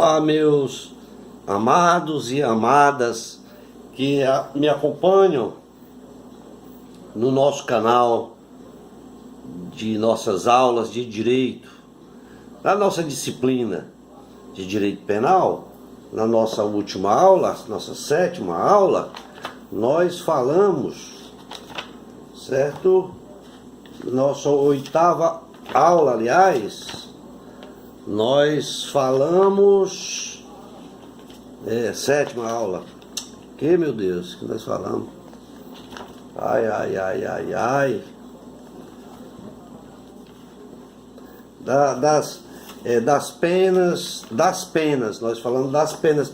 Olá, meus amados e amadas que me acompanham no nosso canal de nossas aulas de direito, na nossa disciplina de direito penal. Na nossa última aula, nossa sétima aula, nós falamos, certo? Nossa oitava aula, aliás, nós falamos, sétima aula, que meu Deus, que nós falamos, das penas, nós falamos das penas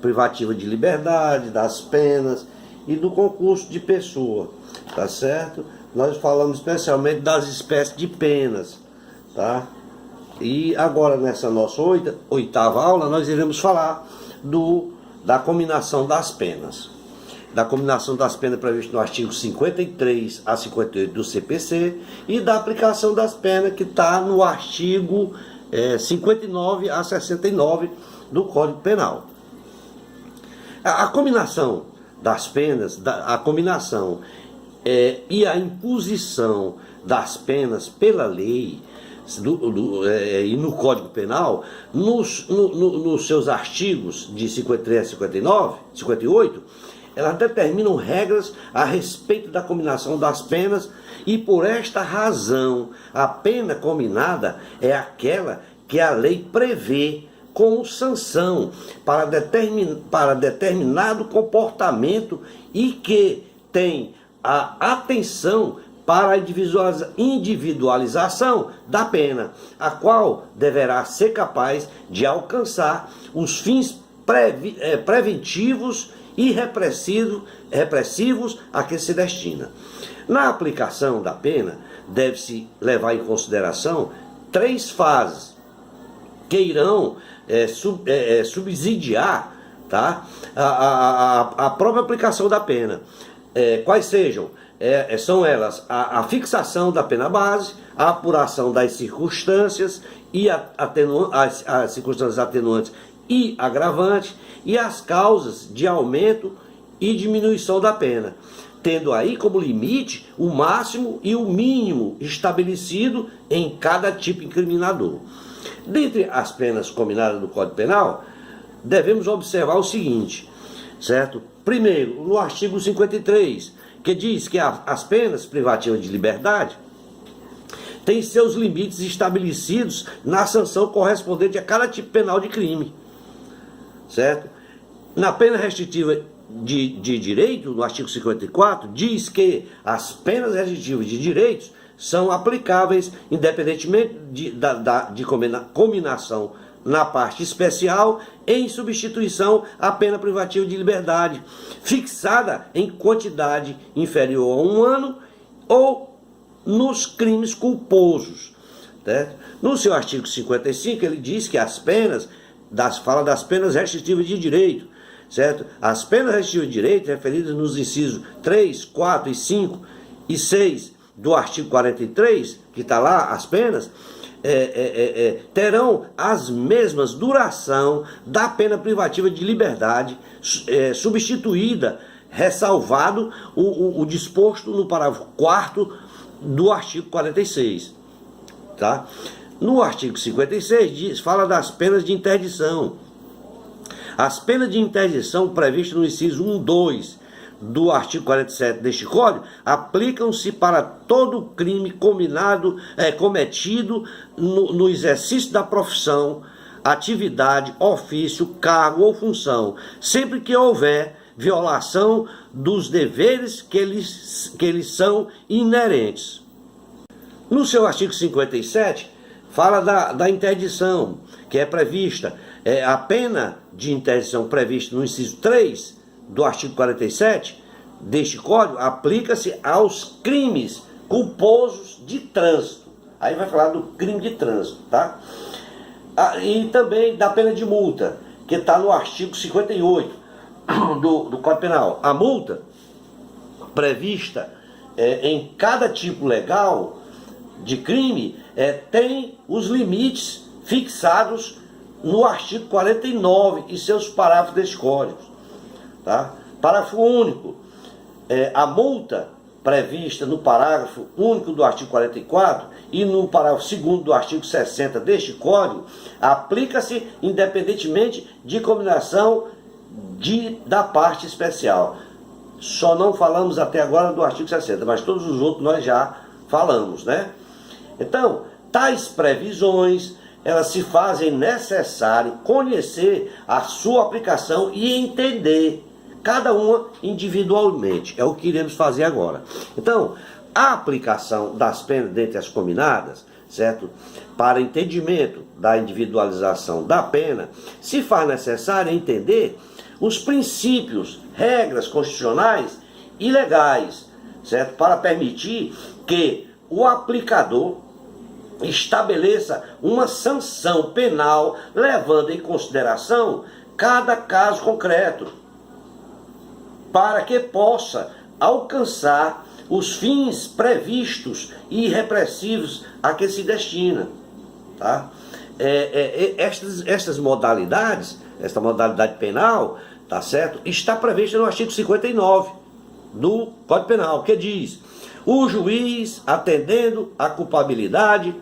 privativas de liberdade, das penas e do concurso de pessoa, tá certo? Nós falamos especialmente das espécies de penas, tá? E agora nessa nossa oitava aula nós iremos falar da cominação das penas. Da cominação das penas prevista no artigo 53 a 58 do CPC e da aplicação das penas que está no artigo 59 a 69 do Código Penal. A cominação das penas, a cominação e a imposição das penas pela lei e no Código Penal, nos seus artigos de 53 a 58, elas determinam regras a respeito da cominação das penas e por esta razão a pena cominada é aquela que a lei prevê como sanção para determinado comportamento e que tem a atenção para a individualização da pena, a qual deverá ser capaz de alcançar os fins preventivos e repressivos a que se destina. Na aplicação da pena, deve-se levar em consideração três fases que irão subsidiar, tá, a própria aplicação da pena. Quais são elas a fixação da pena base, a apuração das circunstâncias e as circunstâncias atenuantes e agravantes e as causas de aumento e diminuição da pena, tendo aí como limite o máximo e o mínimo estabelecido em cada tipo incriminador. Dentre as penas cominadas do Código Penal, devemos observar o seguinte, certo? Primeiro, no artigo 53, que diz que as penas privativas de liberdade têm seus limites estabelecidos na sanção correspondente a cada tipo penal de crime, certo? Na pena restritiva de direito, no artigo 54, diz que as penas restritivas de direitos são aplicáveis independentemente de cominação na parte especial, em substituição à pena privativa de liberdade, fixada em quantidade inferior a 1 ano ou nos crimes culposos. Certo? No seu artigo 55, ele diz que as penas, fala das penas restritivas de direito, certo? As penas restritivas de direito, referidas nos incisos 3, 4 e 5 e 6 do artigo 43, que está lá, as penas, terão as mesmas duração da pena privativa de liberdade, substituída, ressalvado o disposto no parágrafo 4º do artigo 46. Tá? No artigo 56 fala das penas de interdição. As penas de interdição previstas no inciso 1, 2 do artigo 47 deste Código aplicam-se para todo crime cometido no exercício da profissão, atividade, ofício, cargo ou função, sempre que houver violação dos deveres que eles são inerentes. No seu artigo 57, fala da interdição, que é prevista, a pena de interdição prevista no inciso 3 do artigo 47 deste Código aplica-se aos crimes culposos de trânsito. Aí vai falar do crime de trânsito, tá? E também da pena de multa, que está no artigo 58 do Código Penal. A multa prevista em cada tipo legal de crime tem os limites fixados no artigo 49 e seus parágrafos deste código. Tá? Parágrafo único. A multa prevista no parágrafo único do artigo 44 e no parágrafo 2º do artigo 60 deste código aplica-se independentemente de combinação da parte especial. Só não falamos até agora do artigo 60, mas todos os outros nós já falamos, né? Então, tais previsões, elas se fazem necessário conhecer a sua aplicação e entender cada uma individualmente. É o que iremos fazer agora. Então, a aplicação das penas dentre as combinadas, certo? Para entendimento da individualização da pena, se faz necessário entender os princípios, regras constitucionais e legais, certo? Para permitir que o aplicador estabeleça uma sanção penal levando em consideração cada caso concreto, para que possa alcançar os fins previstos e repressivos a que se destina. Tá? Estas modalidades, esta modalidade penal, tá certo? Está prevista no artigo 59 do Código Penal, que diz: o juiz, atendendo a culpabilidade,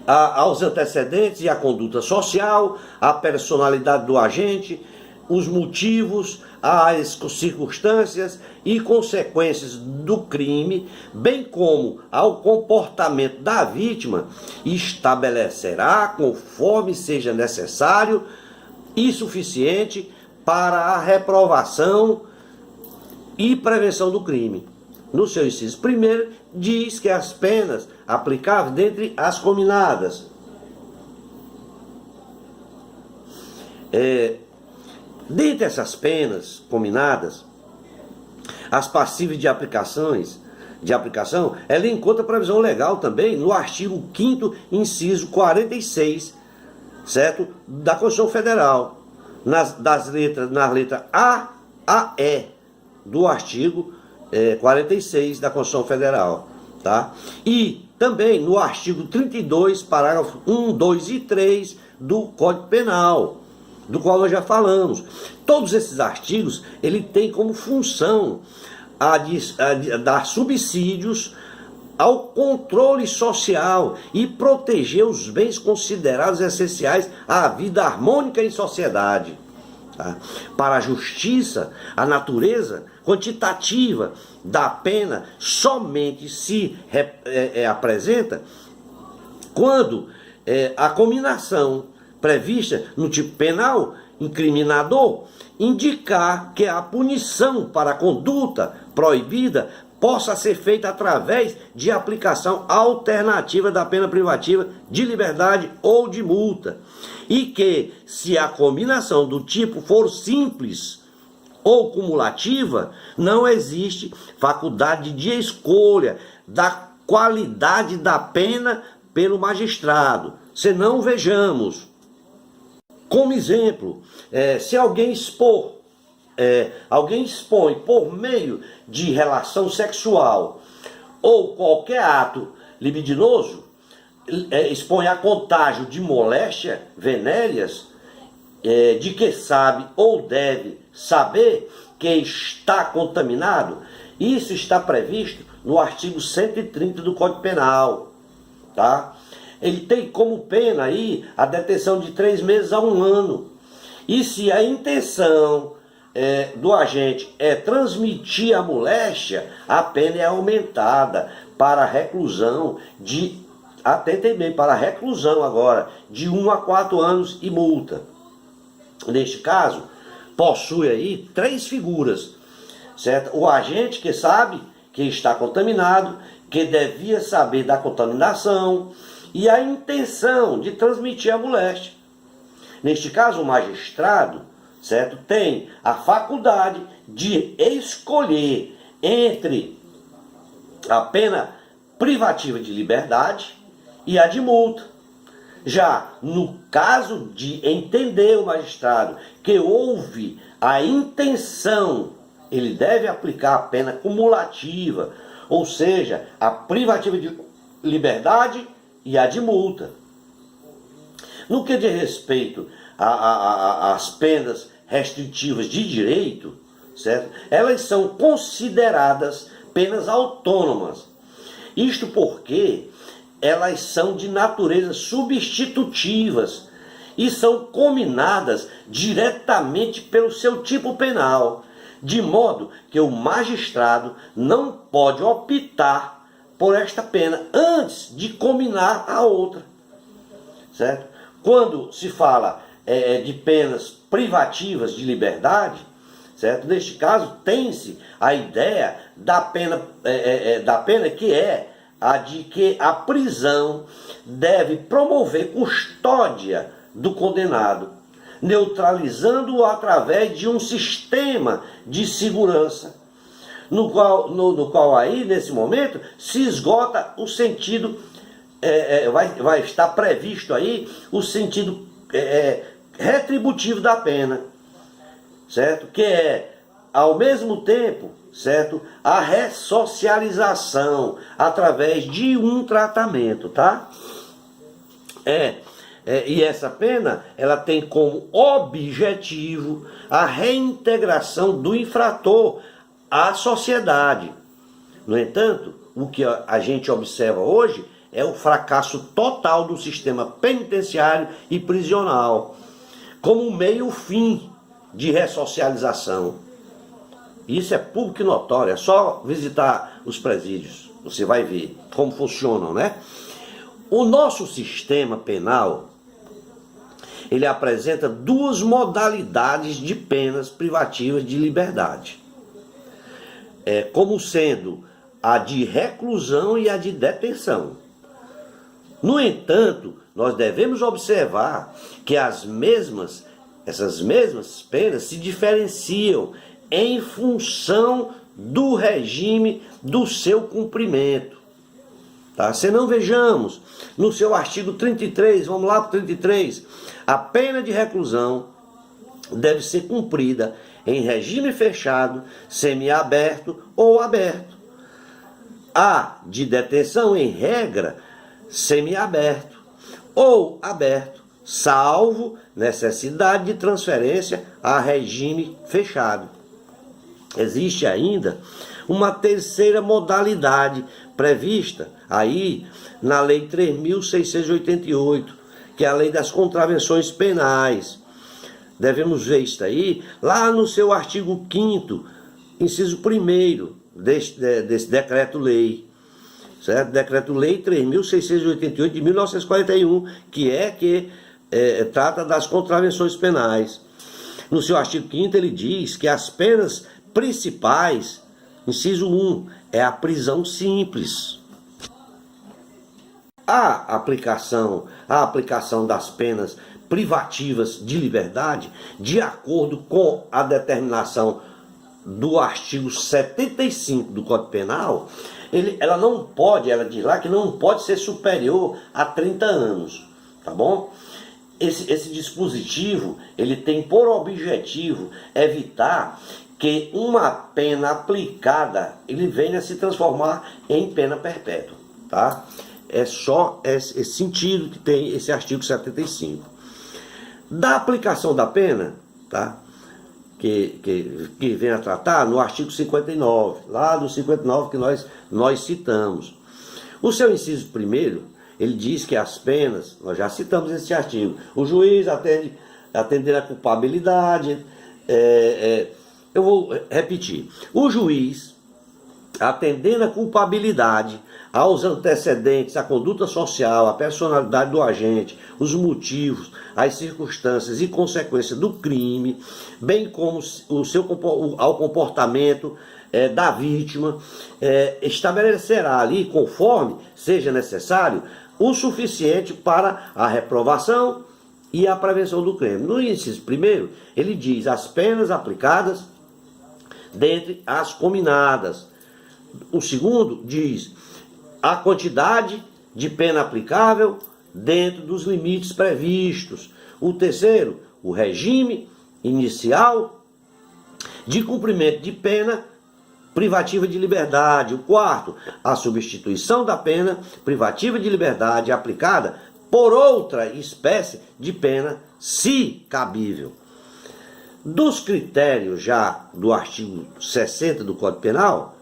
aos antecedentes e à conduta social, à personalidade do agente, os motivos, as circunstâncias e consequências do crime, bem como ao comportamento da vítima, estabelecerá, conforme seja necessário e suficiente, para a reprovação e prevenção do crime. No seu inciso primeiro, diz que as penas aplicáveis dentre as cominadas. Dentre essas penas cominadas, as passíveis de aplicação, ela encontra previsão legal também no artigo 5º, inciso 46, certo? Da Constituição Federal, na letra A a E do artigo 46 da Constituição Federal, tá? E também no artigo 32, parágrafo 1, 2 e 3 do Código Penal, do qual nós já falamos. Todos esses artigos, ele tem como função dar subsídios ao controle social e proteger os bens considerados essenciais à vida harmônica em sociedade. Tá? Para a justiça, a natureza quantitativa da pena somente se apresenta quando a combinação prevista no tipo penal incriminador indicar que a punição para a conduta proibida possa ser feita através de aplicação alternativa da pena privativa de liberdade ou de multa, e que, se a combinação do tipo for simples ou cumulativa, não existe faculdade de escolha da qualidade da pena pelo magistrado. Senão, vejamos, como exemplo, se alguém expõe por meio de relação sexual ou qualquer ato libidinoso, expõe a contágio de moléstia venéreas, de que sabe ou deve saber que está contaminado, isso está previsto no artigo 130 do Código Penal, tá? Ele tem como pena aí a detenção de 3 meses a 1 ano. E se a intenção do agente é transmitir a moléstia, a pena é aumentada para reclusão atentem bem, para reclusão agora, de 1 a 4 anos e multa. Neste caso, possui aí 3 figuras, certo? O agente que sabe que está contaminado, que devia saber da contaminação, e a intenção de transmitir a moléstia. Neste caso, o magistrado, certo, tem a faculdade de escolher entre a pena privativa de liberdade e a de multa. Já no caso de entender o magistrado que houve a intenção, ele deve aplicar a pena cumulativa, ou seja, a privativa de liberdade e a de multa. No que diz respeito às penas restritivas de direito, certo? Elas são consideradas penas autônomas. Isto porque elas são de natureza substitutivas e são cominadas diretamente pelo seu tipo penal, de modo que o magistrado não pode optar por esta pena antes de cominar a outra, certo? Quando se fala de penas privativas de liberdade, certo? Neste caso tem-se a ideia da pena que é a de que a prisão deve promover custódia do condenado, neutralizando-o através de um sistema de segurança, no qual aí, nesse momento, se esgota o sentido, vai estar previsto aí o sentido retributivo da pena, certo? Que é, ao mesmo tempo, certo, a ressocialização através de um tratamento, tá? E essa pena, ela tem como objetivo a reintegração do infrator à sociedade. No entanto, o que a gente observa hoje é o fracasso total do sistema penitenciário e prisional, como meio-fim de ressocialização. Isso é público e notório, é só visitar os presídios, você vai ver como funcionam, né? O nosso sistema penal, ele apresenta duas modalidades de penas privativas de liberdade, como sendo a de reclusão e a de detenção. No entanto, nós devemos observar que essas mesmas penas se diferenciam em função do regime do seu cumprimento. Tá? Se não vejamos, no seu artigo 33, vamos lá para o 33, a pena de reclusão deve ser cumprida em regime fechado, semiaberto ou aberto. A de detenção, em regra, semiaberto ou aberto, salvo necessidade de transferência a regime fechado. Existe ainda uma terceira modalidade prevista aí na Lei 3.688, que é a Lei das Contravenções Penais. Devemos ver isso aí lá no seu artigo 5º, inciso 1º desse decreto-lei, certo? Decreto-Lei 3.688 de 1941, que trata das contravenções penais. No seu artigo 5º ele diz que as penas principais, inciso 1, é a prisão simples. A aplicação das penas privativas de liberdade, de acordo com a determinação do artigo 75 do Código Penal, ela diz lá que não pode ser superior a 30 anos, tá bom? Esse dispositivo, ele tem por objetivo evitar que uma pena aplicada, ele venha a se transformar em pena perpétua, tá? É só esse sentido que tem esse artigo 75. Da aplicação da pena, tá? Que vem a tratar no artigo 59, lá do 59 que nós citamos. O seu inciso 1º, ele diz que as penas, nós já citamos esse artigo, o juiz atender a culpabilidade, eu vou repetir, o juiz, atendendo a culpabilidade, aos antecedentes, a conduta social, a personalidade do agente, os motivos, as circunstâncias e consequências do crime, bem como ao comportamento da vítima, estabelecerá ali, conforme seja necessário, o suficiente para a reprovação e a prevenção do crime. No inciso 1º, ele diz as penas aplicadas dentre as cominadas. O segundo diz a quantidade de pena aplicável dentro dos limites previstos. O terceiro, o regime inicial de cumprimento de pena privativa de liberdade. O quarto, a substituição da pena privativa de liberdade aplicada por outra espécie de pena, se cabível. Dos critérios já do artigo 60 do Código Penal,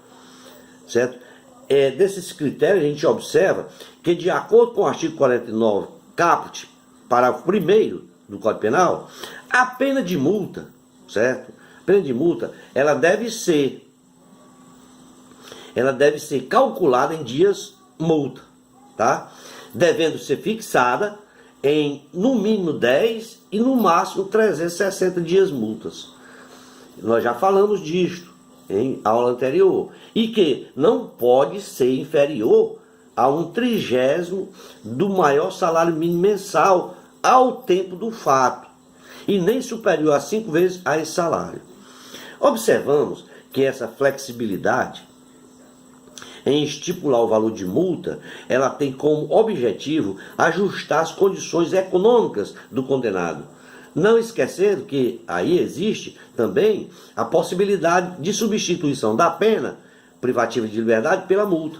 certo? Desses critérios a gente observa que, de acordo com o artigo 49, caput, parágrafo 1º do Código Penal, a pena de multa, certo? A pena de multa, ela deve ser calculada em dias multa, tá? Devendo ser fixada em no mínimo 10 e no máximo 360 dias multas. Nós já falamos disto em aula anterior. E que não pode ser inferior a 1/30 do maior salário mínimo mensal ao tempo do fato, e nem superior a 5 vezes a esse salário. Observamos que essa flexibilidade em estipular o valor de multa, ela tem como objetivo ajustar as condições econômicas do condenado. Não esquecendo que aí existe também a possibilidade de substituição da pena privativa de liberdade pela multa,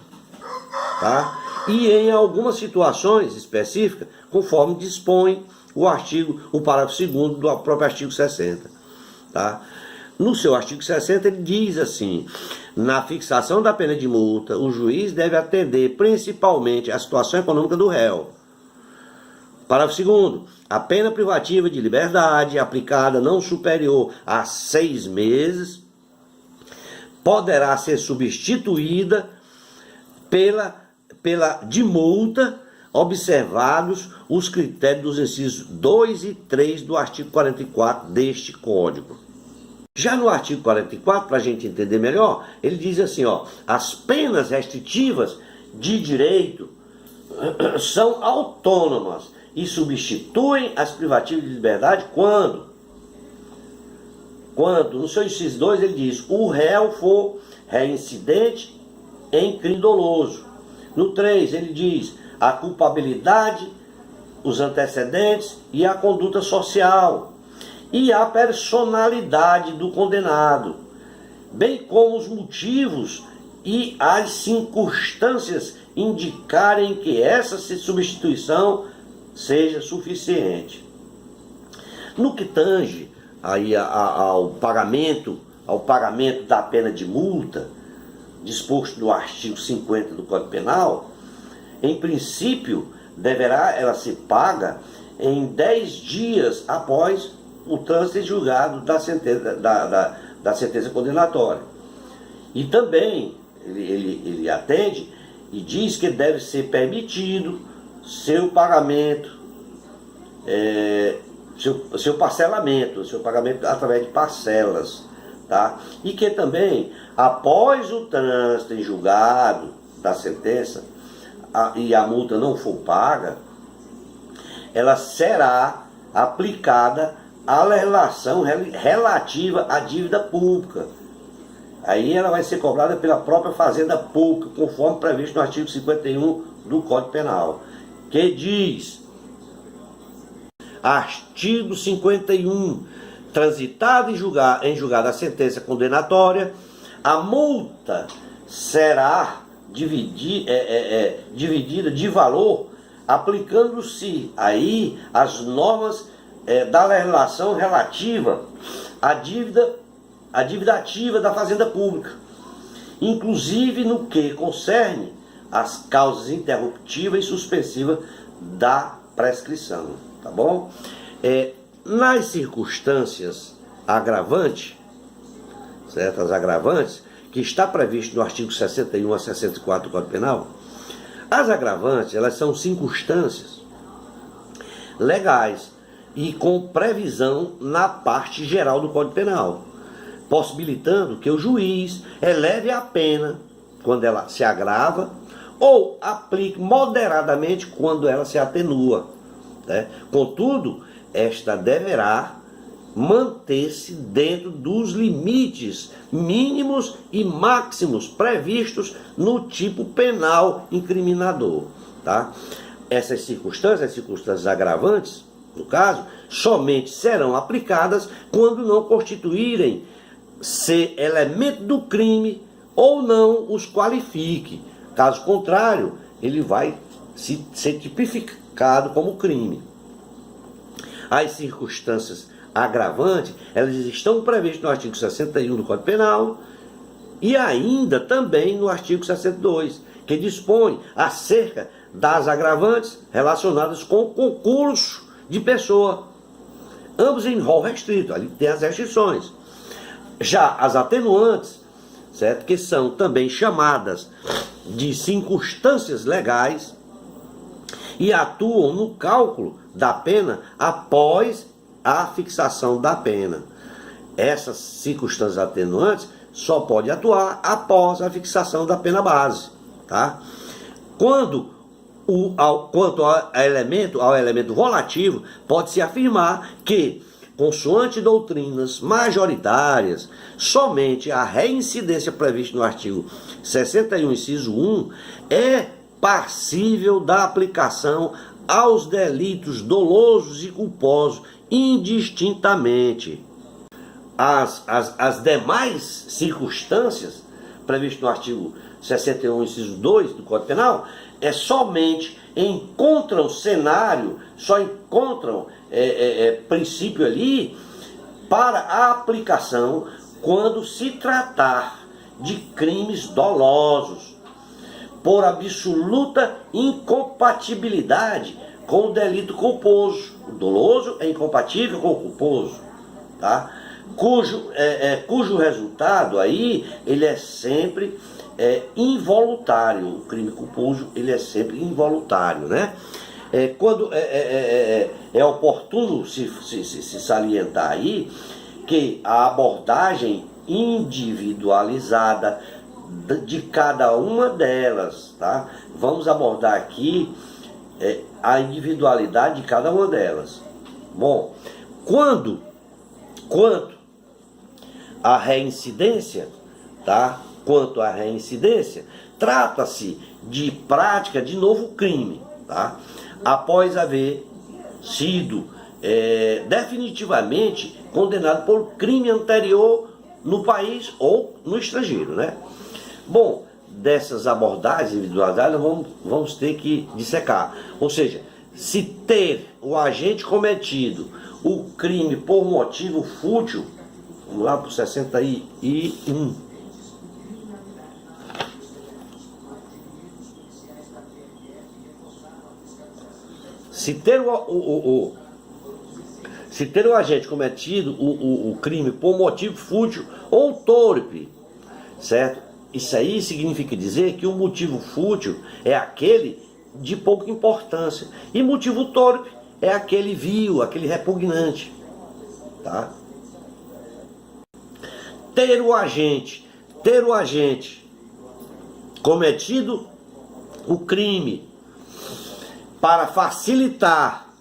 tá? E em algumas situações específicas, conforme dispõe o parágrafo 2º do próprio artigo 60, tá? No seu artigo 60 ele diz assim: na fixação da pena de multa, o juiz deve atender principalmente à situação econômica do réu. Parágrafo 2º, a pena privativa de liberdade aplicada não superior a 6 meses poderá ser substituída pela de multa, observados os critérios dos incisos 2 e 3 do artigo 44 deste Código. Já no artigo 44, para a gente entender melhor, ele diz assim, ó: as penas restritivas de direito são autônomas e substituem as privativas de liberdade quando no seu inciso 2 ele diz: o réu for reincidente em crime doloso. No 3 ele diz: a culpabilidade, os antecedentes e a conduta social e a personalidade do condenado, bem como os motivos e as circunstâncias indicarem que essa substituição seja suficiente. No que tange aí ao pagamento da pena de multa, disposto no artigo 50 do Código Penal, em princípio deverá ela ser paga em 10 dias após o trânsito em julgado da sentença condenatória. E também ele atende e diz que deve ser permitido seu pagamento, seu parcelamento, seu pagamento através de parcelas, tá? E que também, após o trânsito em julgado da sentença e a multa não for paga, ela será aplicada a legislação relativa à dívida pública. Aí ela vai ser cobrada pela própria Fazenda Pública, conforme previsto no artigo 51 do Código Penal, que diz: artigo 51, transitado em julgado a sentença condenatória, a multa será dividida de valor, aplicando-se aí as normas da legislação relativa à dívida ativa da Fazenda Pública, inclusive no que concerne as causas interruptivas e suspensivas da prescrição, tá bom? Nas circunstâncias agravantes, certas agravantes, que está previsto no artigo 61 a 64 do Código Penal, as agravantes, elas são circunstâncias legais e com previsão na parte geral do Código Penal, possibilitando que o juiz eleve a pena quando ela se agrava ou aplique moderadamente quando ela se atenua, né? Contudo, esta deverá manter-se dentro dos limites mínimos e máximos previstos no tipo penal incriminador, tá? Essas circunstâncias agravantes, no caso, somente serão aplicadas quando não constituírem ser elemento do crime ou não os qualifique. Caso contrário, ele vai ser tipificado como crime. As circunstâncias agravantes, elas estão previstas no artigo 61 do Código Penal e ainda também no artigo 62, que dispõe acerca das agravantes relacionadas com o concurso de pessoa. Ambos em rol restrito, ali tem as restrições. Já as atenuantes, certo? Que são também chamadas de circunstâncias legais e atuam no cálculo da pena após a fixação da pena. Essas circunstâncias atenuantes só pode atuar após a fixação da pena base, tá? Quanto ao elemento volativo, pode-se afirmar que, consoante doutrinas majoritárias, somente a reincidência prevista no artigo 61, inciso 1, é passível da aplicação aos delitos dolosos e culposos indistintamente. As demais circunstâncias previstas no artigo 61, inciso 2 do Código Penal, somente encontram cenário, só encontram princípio ali para a aplicação quando se tratar de crimes dolosos, por absoluta incompatibilidade com o delito culposo. O doloso é incompatível com o culposo, tá? Cujo resultado aí, ele é sempre involuntário. O crime culposo, ele é sempre involuntário, né? Quando é oportuno se salientar aí que a abordagem individualizada de cada uma delas, tá? Vamos abordar aqui a individualidade de cada uma delas. Bom, quanto à reincidência, tá? Quanto à reincidência, trata-se de prática de novo crime, tá? Após haver sido definitivamente condenado por crime anterior no país ou no estrangeiro, né? Bom, dessas abordagens individualizadas vamos ter que dissecar. Ou seja, se ter o agente cometido o crime por motivo fútil, vamos lá para o 61. Se ter o agente cometido o crime por motivo fútil ou torpe, certo? Isso aí significa dizer que o motivo fútil é aquele de pouca importância e motivo torpe é aquele vil, aquele repugnante, tá? Ter o agente cometido o crime para facilitar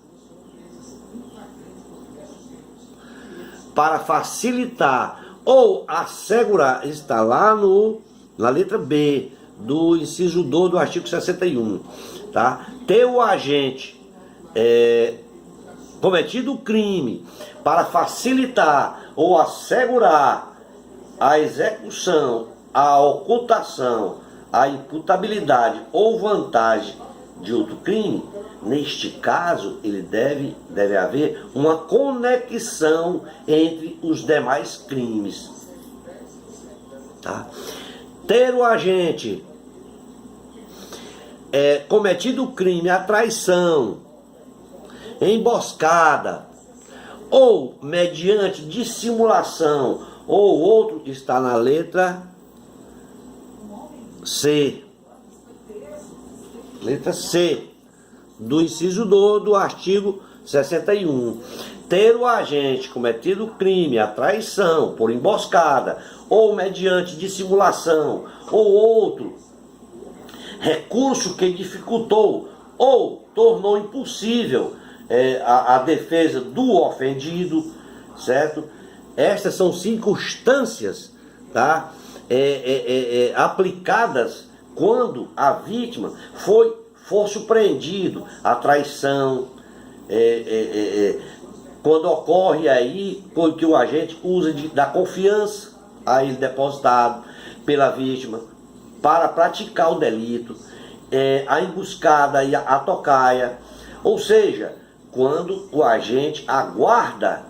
ou assegurar, está lá na letra B do inciso 2 do artigo 61, tá? Ter o agente cometido o crime para facilitar ou assegurar a execução, a ocultação, a imputabilidade ou vantagem de outro crime, neste caso, ele deve haver uma conexão entre os demais crimes, tá? Ter o agente cometido o crime, a traição, emboscada, ou mediante dissimulação, ou outro, está na letra C. Letra C do inciso 2 do artigo 61. Ter o agente cometido o crime, a traição, por emboscada, ou mediante dissimulação, ou outro recurso que dificultou ou tornou impossível a defesa do ofendido, certo? Estas são circunstâncias, tá? Aplicadas quando a vítima for surpreendido, a traição, quando ocorre aí, porque o agente usa da confiança a ele depositado, pela vítima para praticar o delito, a emboscada e a tocaia, ou seja, quando o agente aguarda,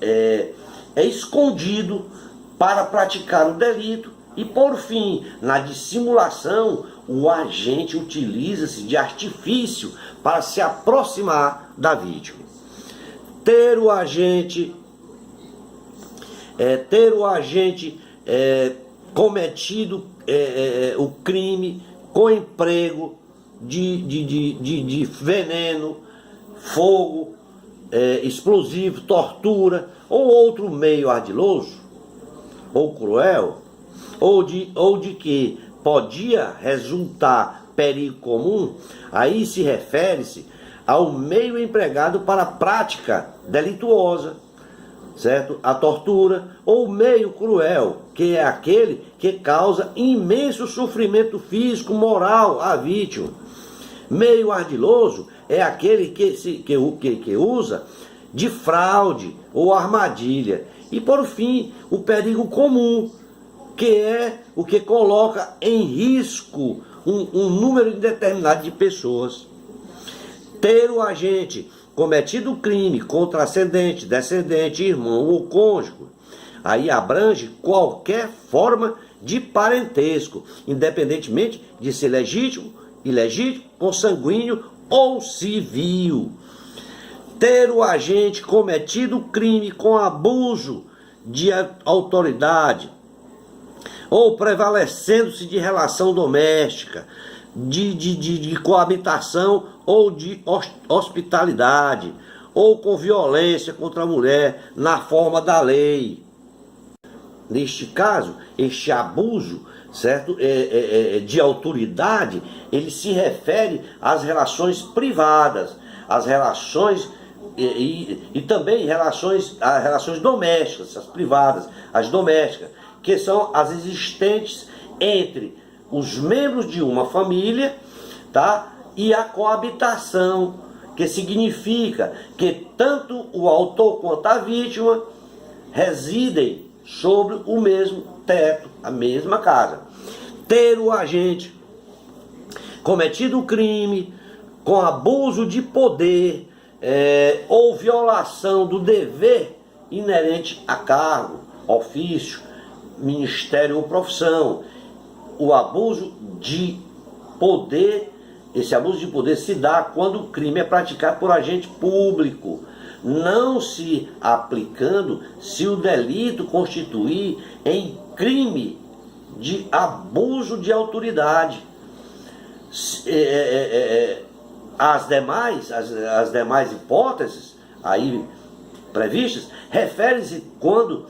é escondido para praticar o delito e, por fim, na dissimulação, o agente utiliza-se de artifício para se aproximar da vítima. Ter o agente cometido o crime com emprego de veneno, fogo, explosivo, tortura ou outro meio ardiloso ou cruel, ou de que podia resultar perigo comum, aí se refere-se ao meio empregado para a prática delituosa, certo? A tortura, ou meio cruel, que é aquele que causa imenso sofrimento físico, moral à vítima. Meio ardiloso é aquele que usa de fraude ou armadilha. E por fim, o perigo comum, que é o que coloca em risco um número indeterminado de pessoas. Ter o agente cometido crime contra ascendente, descendente, irmão ou cônjuge, aí abrange qualquer forma de parentesco, independentemente de ser legítimo, ilegítimo, consanguíneo ou civil. Ter o agente cometido crime com abuso de autoridade, ou prevalecendo-se de relação doméstica, de coabitação ou de hospitalidade, ou com violência contra a mulher na forma da lei. Neste caso, este abuso, certo, de autoridade, ele se refere às relações privadas, às relações e também as relações domésticas, as privadas, as domésticas, que são as existentes entre os membros de uma família, tá? E a coabitação, que significa que tanto o autor quanto a vítima residem sobre o mesmo teto, a mesma casa. Ter o agente cometido o crime com abuso de poder ou violação do dever inerente a cargo, ofício, ministério ou profissão. O abuso de poder, esse abuso de poder se dá quando o crime é praticado por agente público, não se aplicando se o delito constituir em crime de abuso de autoridade. As demais hipóteses aí previstas referem-se quando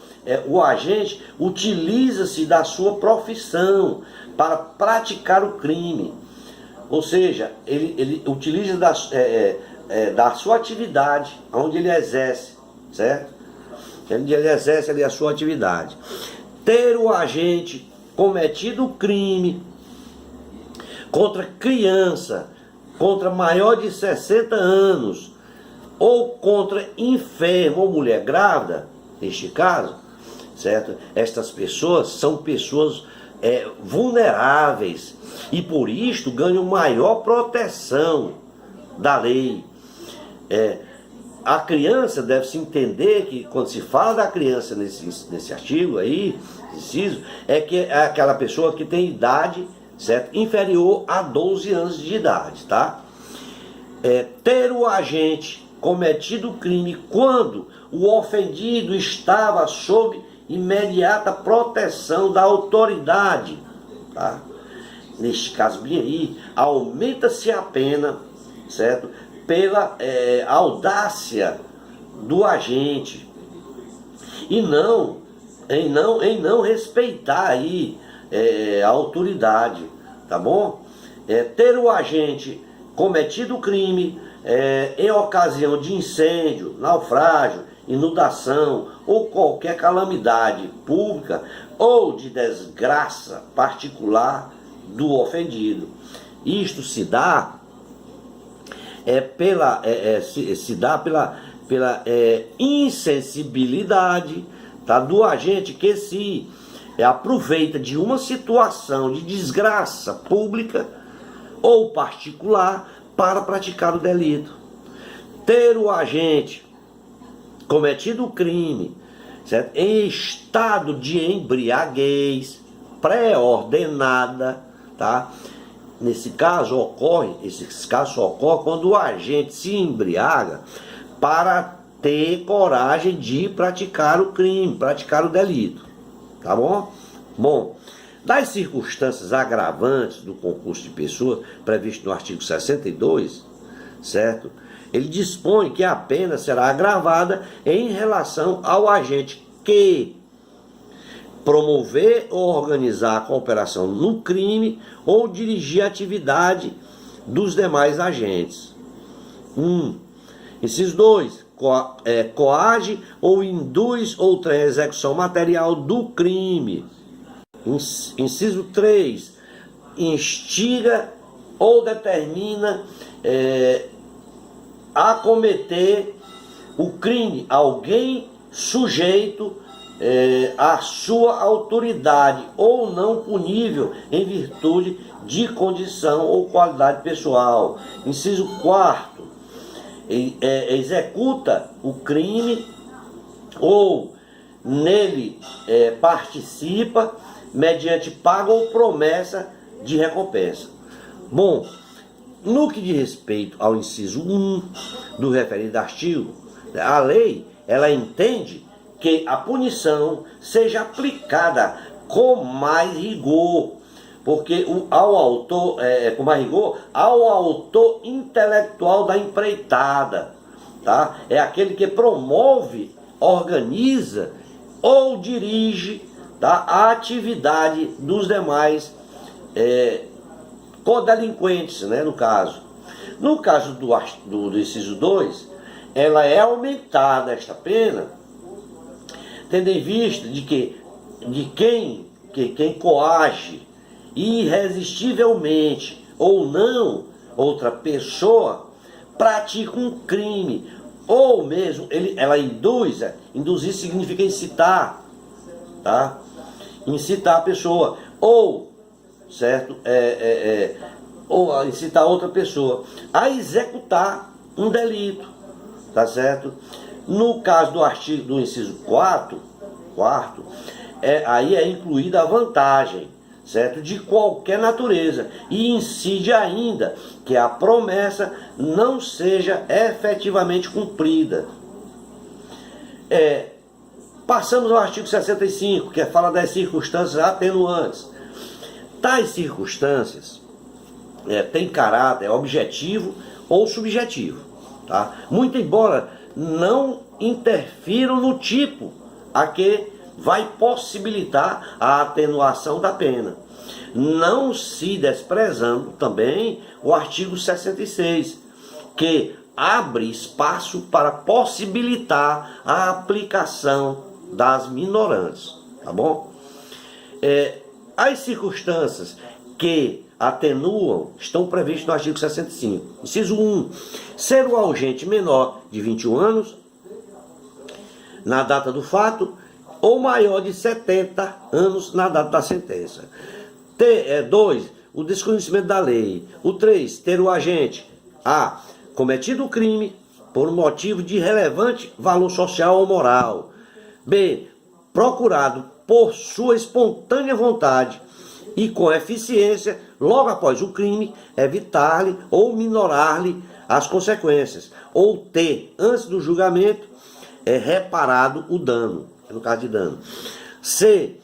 o agente utiliza-se da sua profissão para praticar o crime, ou seja, ele utiliza da sua atividade, onde ele exerce, certo? Ele exerce ali a sua atividade. Ter o agente cometido o crime contra criança, contra maior de 60 anos, ou contra enfermo ou mulher grávida, neste caso, certo? Estas pessoas são pessoas vulneráveis e por isto ganham maior proteção da lei. A criança deve-se entender que quando se fala da criança nesse artigo aí, inciso, que é aquela pessoa que tem idade, certo, inferior a 12 anos de idade, tá? Ter o agente cometido o crime quando o ofendido estava sob imediata proteção da autoridade, tá? Neste caso bem aí, aumenta-se a pena, certo, pela audácia do agente e em não respeitar aí a autoridade, tá bom? Ter o agente cometido o crime em ocasião de incêndio, naufrágio, inundação ou qualquer calamidade pública ou de desgraça particular do ofendido. Isto se dá pela insensibilidade, tá, do agente que se aproveita de uma situação de desgraça pública ou particular para praticar o delito. Ter o agente cometido o crime, certo? Em estado de embriaguez pré-ordenada, tá? Esses casos ocorrem quando o agente se embriaga para ter coragem de praticar o crime, praticar o delito, tá bom? Bom, das circunstâncias agravantes do concurso de pessoas, previsto no artigo 62, certo? Ele dispõe que a pena será agravada em relação ao agente que promover ou organizar a cooperação no crime ou dirigir a atividade dos demais agentes. Inciso 2. Coage ou induz outra execução material do crime. Inciso 3. Instiga ou determina a cometer o crime alguém sujeito à sua autoridade ou não punível em virtude de condição ou qualidade pessoal. Inciso 4. Executa o crime ou nele participa mediante paga ou promessa de recompensa. Bom, no que diz respeito ao inciso 1 do referido artigo, a lei, ela entende que a punição seja aplicada com mais rigor, porque ao autor intelectual da empreitada, tá? É aquele que promove, organiza ou dirige, tá, a atividade dos demais codelinquentes, né, no caso. No caso do inciso 2, ela é aumentada esta pena, tendo em vista de quem coage irresistivelmente ou não outra pessoa pratica um crime, ou mesmo ela induzir significa incitar, tá? Incitar a pessoa, ou, certo, ou incitar outra pessoa a executar um delito, tá certo? No caso do inciso 4, aí é incluída a vantagem, certo, de qualquer natureza, e incide ainda que a promessa não seja efetivamente cumprida. Passamos ao artigo 65, que fala das circunstâncias atenuantes. Tais circunstâncias têm caráter objetivo ou subjetivo, tá? Muito embora não interfiram no tipo a que vai possibilitar a atenuação da pena, não se desprezando também o artigo 66, que abre espaço para possibilitar a aplicação das minorantes, tá bom? As circunstâncias que atenuam estão previstas no artigo 65. Inciso 1. Ser o agente menor de 21 anos na data do fato ou maior de 70 anos na data da sentença. 2. O desconhecimento da lei. O 3. Ter o agente A. cometido o crime por motivo de relevante valor social ou moral. B. Procurado por sua espontânea vontade e com eficiência, logo após o crime, evitar-lhe ou minorar-lhe as consequências. Ou T. Antes do julgamento, reparado o dano, no caso de dano. C.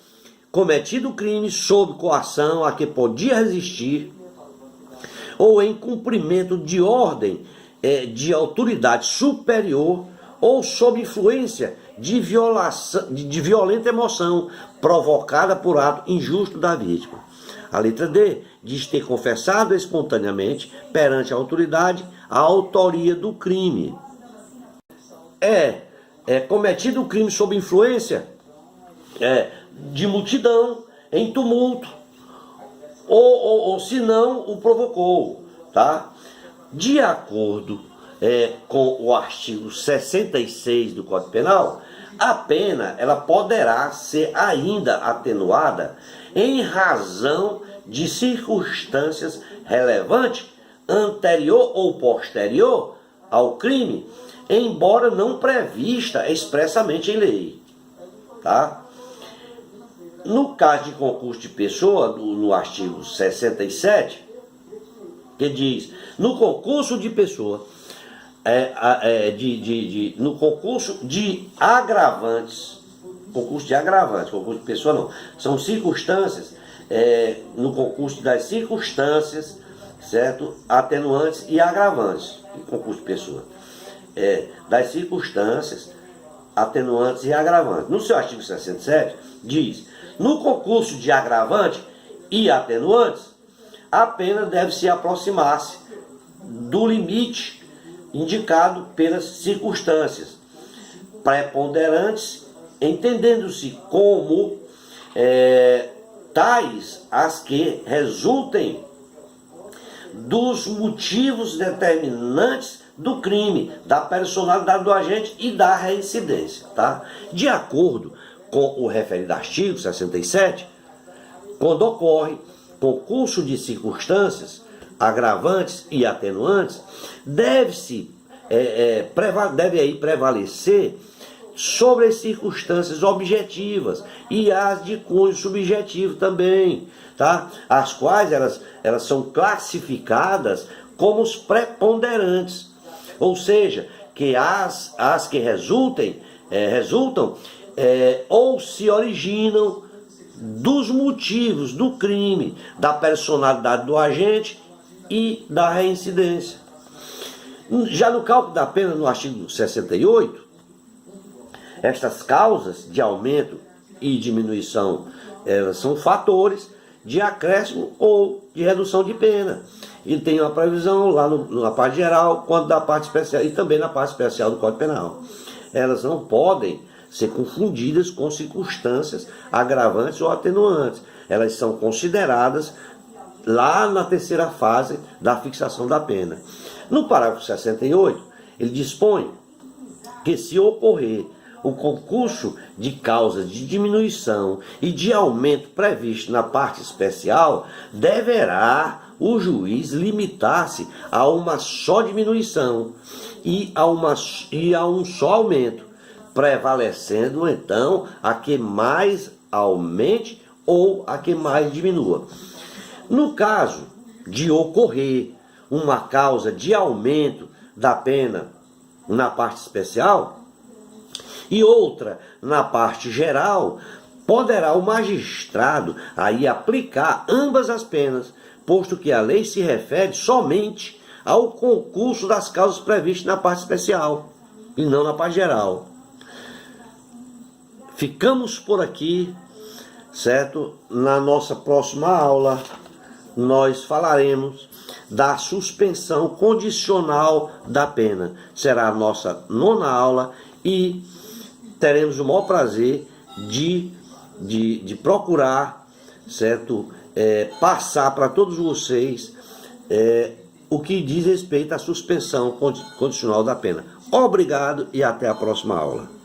Cometido o crime sob coação a que podia resistir ou em cumprimento de ordem de autoridade superior ou sob influência de violenta emoção provocada por ato injusto da vítima. A letra D diz ter confessado espontaneamente perante a autoridade a autoria do crime. Cometido o crime sob influência de multidão, em tumulto, ou se não o provocou, tá? De acordo com o artigo 66 do Código Penal, A pena, ela poderá ser ainda atenuada em razão de circunstâncias relevantes anterior ou posterior ao crime, embora não prevista expressamente em lei, tá? No caso de concurso de pessoa, no artigo 67, que diz, no concurso de pessoa, no concurso de agravantes, concurso de pessoa não, são circunstâncias, no concurso das circunstâncias, certo? Atenuantes e agravantes, concurso de pessoa, das circunstâncias, atenuantes e agravantes. No seu artigo 67, diz, no concurso de agravante e atenuantes, a pena deve se aproximar-se do limite indicado pelas circunstâncias preponderantes, entendendo-se como tais as que resultem dos motivos determinantes do crime, da personalidade do agente e da reincidência, tá? De acordo com o referido artigo 67, quando ocorre concurso de circunstâncias agravantes e atenuantes, deve aí prevalecer sobre as circunstâncias objetivas e as de cunho subjetivo também, tá? As quais elas são classificadas como os preponderantes, ou seja, que as que resultam ou se originam dos motivos do crime, da personalidade do agente e da reincidência. Já no cálculo da pena, no artigo 68, estas causas de aumento e diminuição, elas são fatores de acréscimo ou de redução de pena. E tem uma previsão lá na parte geral, quanto da parte especial, e também na parte especial do Código Penal. Elas não podem ser confundidas com circunstâncias agravantes ou atenuantes. Elas são consideradas lá na terceira fase da fixação da pena. No parágrafo 68, ele dispõe que se ocorrer o concurso de causas de diminuição e de aumento previsto na parte especial, deverá o juiz limitar-se a uma só diminuição e a um só aumento, prevalecendo então a que mais aumente ou a que mais diminua. No caso de ocorrer uma causa de aumento da pena na parte especial e outra na parte geral, poderá o magistrado aí aplicar ambas as penas, posto que a lei se refere somente ao concurso das causas previstas na parte especial e não na parte geral. Ficamos por aqui, certo? Na nossa próxima aula, nós falaremos da suspensão condicional da pena. Será a nossa 9ª aula e teremos o maior prazer de procurar, certo? Passar para todos vocês o que diz respeito à suspensão condicional da pena. Obrigado e até a próxima aula.